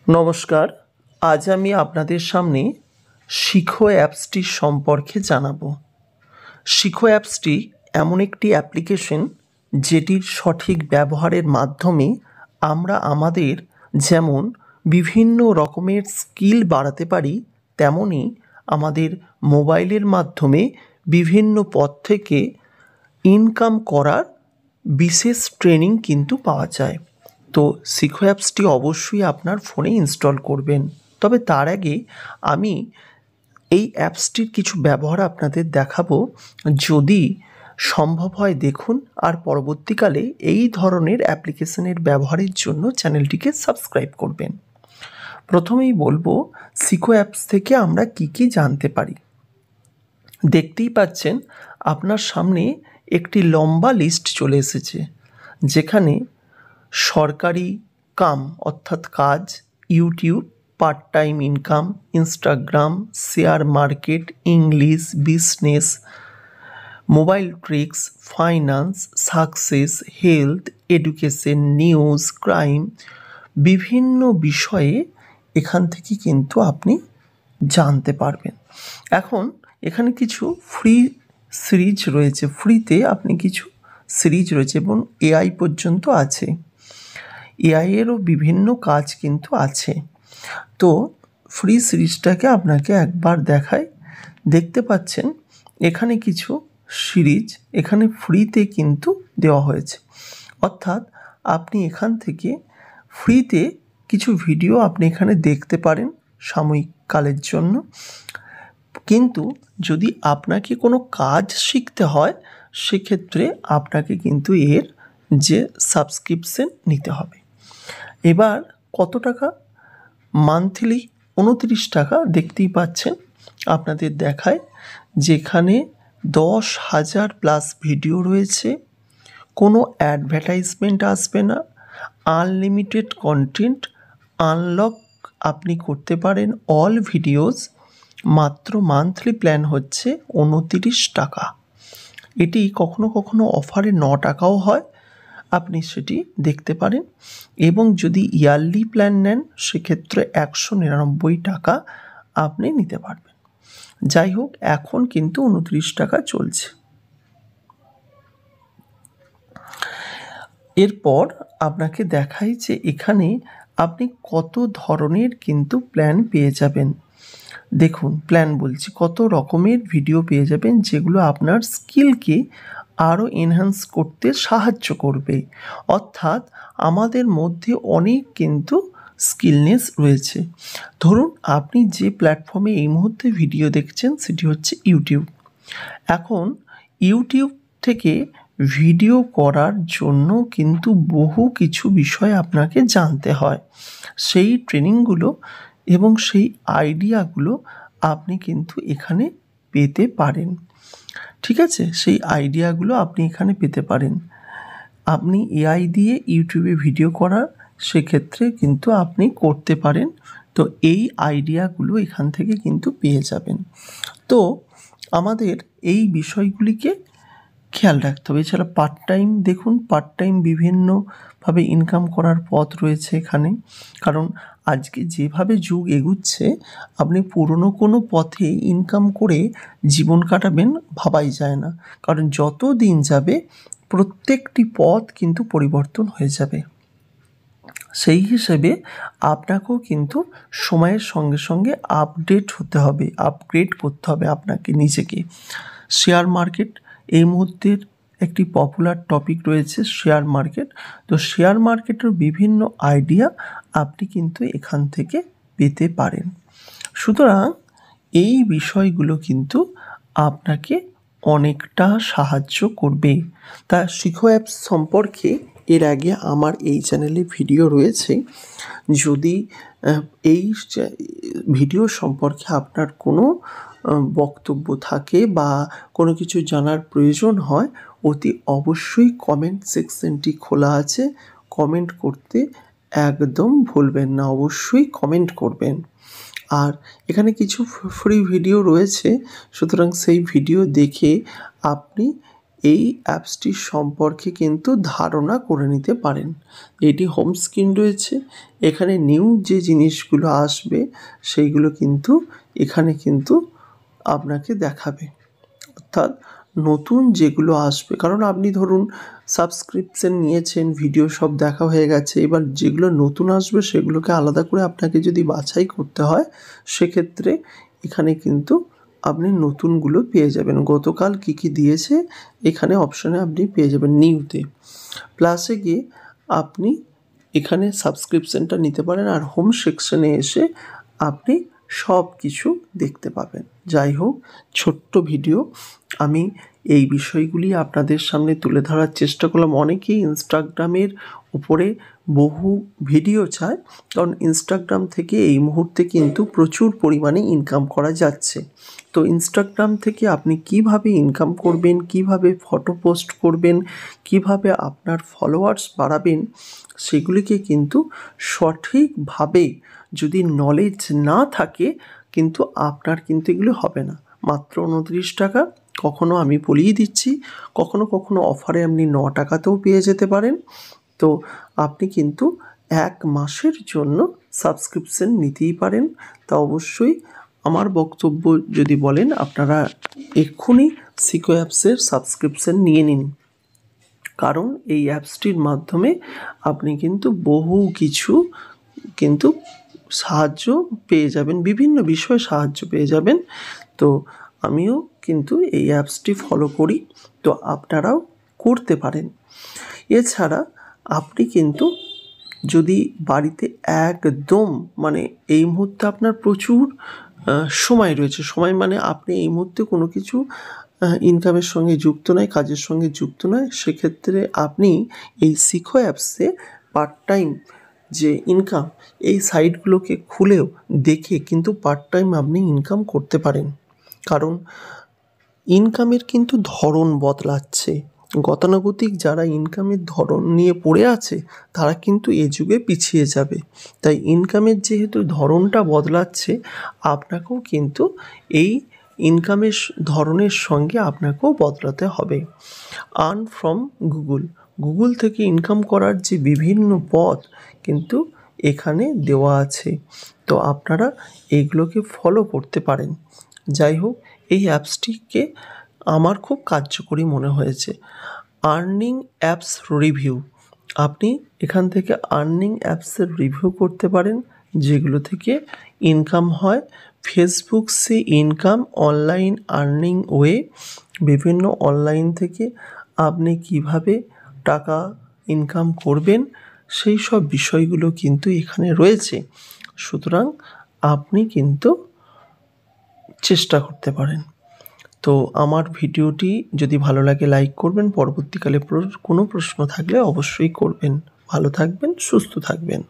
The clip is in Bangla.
নমস্কার। আজ আমি আপনাদের সামনে শিখো অ্যাপসটি সম্পর্কে জানাবো। শিখো অ্যাপসটি এমন একটি অ্যাপ্লিকেশন যেটির সঠিক ব্যবহারের মাধ্যমে আমরা আমাদের যেমন বিভিন্ন রকমের স্কিল বাড়াতে পারি, তেমনি আমাদের মোবাইলের মাধ্যমে বিভিন্ন পথ থেকে ইনকাম করার বিশেষ ট্রেনিং কিন্তু পাওয়া যায়। তো শিখো অ্যাপসটি অবশ্যই আপনার ফোনে ইনস্টল করবেন। তবে তার আগে আমি এই অ্যাপসটির কিছু ব্যবহার আপনাদের দেখাবো। যদি সম্ভব হয় দেখুন, আর পরবর্তীকালে এই ধরনের অ্যাপ্লিকেশনের ব্যবহারের জন্য চ্যানেলটিকে সাবস্ক্রাইব করবেন। প্রথমেই বলবো শিখো অ্যাপস থেকে আমরা কি জানতে পারি। দেখতেই পাচ্ছেন আপনার সামনে একটি লম্বা লিস্ট চলে এসেছে, যেখানে সরকারি কাম অর্থাৎ কাজ, YouTube, part time income, Instagram, share market, English, business, mobile tricks, finance, success, health, education, news, crime, বিভিন্ন বিষয়ে এখান থেকে কিন্তু আপনি জানতে পারবেন। এখন এখানে কিছু ফ্রি সিরিজ রয়েছে, ফ্রিতে আপনি কিছু সিরিজ রয়েছে এবং এআই পর্যন্ত আছে। এআইয়েরও বিভিন্ন কাজ কিন্তু আছে। তো ফ্রি সিরিজটাকে আপনাকে একবার দেখাই। দেখতে পাচ্ছেন এখানে কিছু সিরিজ এখানে ফ্রিতে কিন্তু দেওয়া হয়েছে, অর্থাৎ আপনি এখান থেকে ফ্রিতে কিছু ভিডিও আপনি এখানে দেখতে পারেন সাময়িক কালের জন্য। কিন্তু যদি আপনাকে কোনো কাজ শিখতে হয়, সেক্ষেত্রে আপনাকে কিন্তু এর যে সাবস্ক্রিপশন নিতে হবে। এবার কত টাকা? মান্থলি 29 টাকা। দেখতেই পাচ্ছেন আপনাদের দেখায়, যেখানে 10,000 প্লাস ভিডিও রয়েছে, কোনো অ্যাডভার্টাইজমেন্ট আসবে না, আনলিমিটেড কন্টেন্ট, আনলক আপনি করতে পারেন অল ভিডিওস। মাত্র মান্থলি প্ল্যান হচ্ছে 29 টাকা। এটি কখনো কখনো অফারে 9 টাকাও হয়, আপনি সেটি দেখতে পারেন। এবং যদি ইয়ারলি প্ল্যান নেন, সেক্ষেত্রে 199 টাকা আপনি নিতে পারবেন। যাই হোক, এখন কিন্তু 29 টাকা চলছে। এরপর আপনাকে দেখাই যে এখানে আপনি কত ধরনের কিন্তু প্ল্যান পেয়ে যাবেন। দেখুন, প্ল্যান বলছি, কত রকমের ভিডিও পেয়ে যাবেন, যেগুলো আপনার স্কিলকে আরও এনহ্যান্স করতে সাহায্য করবে। অর্থাৎ আমাদের মধ্যে অনেক কিন্তু স্কিলনেস রয়েছে। ধরুন আপনি যে প্ল্যাটফর্মে এই মুহূর্তে ভিডিও দেখছেন সেটি হচ্ছে ইউটিউব। এখন ইউটিউব থেকে ভিডিও করার জন্য কিন্তু বহু কিছু বিষয় আপনাকে জানতে হয়। সেই ট্রেনিংগুলো এবং সেই আইডিয়াগুলো আপনি কিন্তু এখানে পেতে পারেন। ঠিক আছে, সেই আইডিয়াগুলো আপনি এখানে পেতে পারেন। আপনি এআই দিয়ে ইউটিউবে ভিডিও করার, সেক্ষেত্রে কিন্তু আপনি করতে পারেন। তো এই আইডিয়াগুলো এখান থেকে কিন্তু পেয়ে যাবেন। তো আমাদের এই বিষয়গুলিকে খেয়াল রাখতে হবে। এছাড়া পার্ট টাইম, দেখুন পার্ট টাইম বিভিন্নভাবে ইনকাম করার পথ রয়েছে এখানে। কারণ আজকে যেভাবে যুগ এগুচ্ছে, আপনি পুরনো কোনো পথে ইনকাম করে জীবন কাটাবেন ভাবাই যায় না। কারণ যত দিন যাবে প্রত্যেকটি পথ কিন্তু পরিবর্তন হয়ে যাবে। সেই হিসেবে আপনাকেও কিন্তু সময়ের সঙ্গে সঙ্গে আপডেট হতে হবে, আপগ্রেড করতে হবে আপনাকে নিজেকে। শেয়ার মার্কেট এই মুহূর্তের একটি পপুলার টপিক রয়েছে, শেয়ার মার্কেট। তো শেয়ার মার্কেটের বিভিন্ন আইডিয়া আপনি কিন্তু এখান থেকে পেতে পারেন। সুতরাং এই বিষয়গুলো কিন্তু আপনাকে অনেকটা সাহায্য করবে। তা শিখো অ্যাপস সম্পর্কে এর আগে আমার এই চ্যানেলে ভিডিও রয়েছে। যদি এই ভিডিও সম্পর্কে আপনার কোনো বক্তব্য থাকে বা কোনো কিছু জানার প্রয়োজন হয়, অতি অবশ্যই কমেন্ট সেকশনটি খোলা আছে। কমেন্ট করতে একদম ভুলবেন না, অবশ্যই কমেন্ট করবেন। আর এখানে কিছু ফ্রি ভিডিও রয়েছে, সুতরাং সেই ভিডিও দেখে আপনি এই অ্যাপসটির সম্পর্কে কিন্তু ধারণা করে নিতে পারেন। এটি হোম স্ক্রিন রয়েছে, এখানে নিউ যে জিনিসগুলো আসবে সেইগুলো কিন্তু এখানে কিন্তু আপনাকে দেখাবে, অর্থাৎ নতুন যেগুলো আসবে। কারণ আপনি ধরুন সাবস্ক্রিপশন নিয়েছেন, ভিডিও সব দেখা হয়ে গেছে, এবার যেগুলো নতুন আসবে সেগুলোকে আলাদা করে আপনাকে যদি বাছাই করতে হয়, সেক্ষেত্রে এখানে কিন্তু আপনি নতুনগুলো পেয়ে যাবেন। গতকাল কী কী দিয়েছে এখানে অপশানে আপনি পেয়ে যাবেন নিউতে। প্লাসে গিয়ে আপনি এখানে সাবস্ক্রিপশনটা নিতে পারেন, আর হোম সেকশনে এসে আপনি সব কিছু দেখতে পাবেন। যাই হোক, ছোট্ট ভিডিও, আমি এই বিষয়গুলি আপনাদের সামনে তুলে ধরার চেষ্টা করলাম। অনেকেই ইনস্টাগ্রামের উপরে বহু ভিডিও চায়, কারণ ইনস্টাগ্রাম থেকে এই মুহূর্তে কিন্তু প্রচুর পরিমাণে ইনকাম করা যাচ্ছে। তো ইনস্টাগ্রাম থেকে আপনি কিভাবে ইনকাম করবেন, কিভাবে ফটো পোস্ট করবেন, কিভাবে আপনার ফলোয়ার্স বাড়াবেন, সেগুলিকে কিন্তু সঠিকভাবে যদি নলেজ না থাকে কিন্তু আপনার কিন্তু এগুলো হবে না। মাত্র 29 টাকা, কখনো আমি বলেই দিচ্ছি, কখনো কখনো অফারে আপনি 9 টাকাতেও পেয়ে যেতে পারেন। তো আপনি কিন্তু 1 মাসের জন্য সাবস্ক্রিপশন নিতেই পারেন। তা অবশ্যই আমার বক্তব্য যদি বলেন, আপনারা এক্ষুনি সিকো অ্যাপসের সাবস্ক্রিপশন নিয়ে নিন, কারণ এই অ্যাপসটির মাধ্যমে আপনি কিন্তু বহু কিছু কিন্তু সাহায্য পেয়ে যাবেন, বিভিন্ন বিষয়ে সাহায্য পেয়ে যাবেন। তো আমিও কিন্তু এই অ্যাপসটি ফলো করি, তো আপনারাও করতে পারেন। এছাড়া আপনি কিন্তু যদি বাড়িতে একদম মানে এই মুহূর্তে আপনার প্রচুর সময় রয়েছে, সময় মানে আপনি এই মুহূর্তে কোনো কিছু ইনকামের সঙ্গে যুক্ত নয়, কাজের সঙ্গে যুক্ত নয়, সেক্ষেত্রে আপনি এই সিকো অ্যাপসে পার্ট টাইম যে ইনকাম, এই সাইটগুলোকে খুলেও দেখে কিন্তু পার্ট টাইম আপনি ইনকাম করতে পারেন। কারণ ইনকামের কিন্তু ধরন বদলাচ্ছে। গতানুগতিক যারা ইনকামের ধরন নিয়ে পড়ে আছে তারা কিন্তু এ যুগে পিছিয়ে যাবে। তাই ইনকামের যেহেতু ধরনটা বদলাচ্ছে, আপনাকেও কিন্তু এই ইনকামের ধরনের সঙ্গে আপনাকেও বদলাতে হবে। আর্ন ফ্রম গুগল থেকে ইনকাম করার যে বিভিন্ন পথ কিন্তু এখানে দেওয়া আছে, তো আপনারা এইগুলোকে ফলো করতে পারেন। যাই হোক, এই অ্যাপসটিকে আমার খুব কার্যকরী মনে হয়েছে। আর্নিং অ্যাপস রিভিউ, আপনি এখান থেকে আর্নিং অ্যাপসের রিভিউ করতে পারেন, যেগুলো থেকে ইনকাম হয়। ফেসবুক সে ইনকাম অনলাইন আর্নিং ওয়ে, বিভিন্ন অনলাইন থেকে আপনি কিভাবে টাকা ইনকাম করবেন সেই সব বিষয়গুলো কিন্তু এখানে রয়েছে। সুতরাং আপনি কিন্তু চেষ্টা করতে পারেন। তো আমার ভিডিওটি যদি ভালো লাগে লাইক করবেন, পরবর্তীকালে কোনো প্রশ্ন থাকলে অবশ্যই করবেন। ভালো থাকবেন, সুস্থ থাকবেন।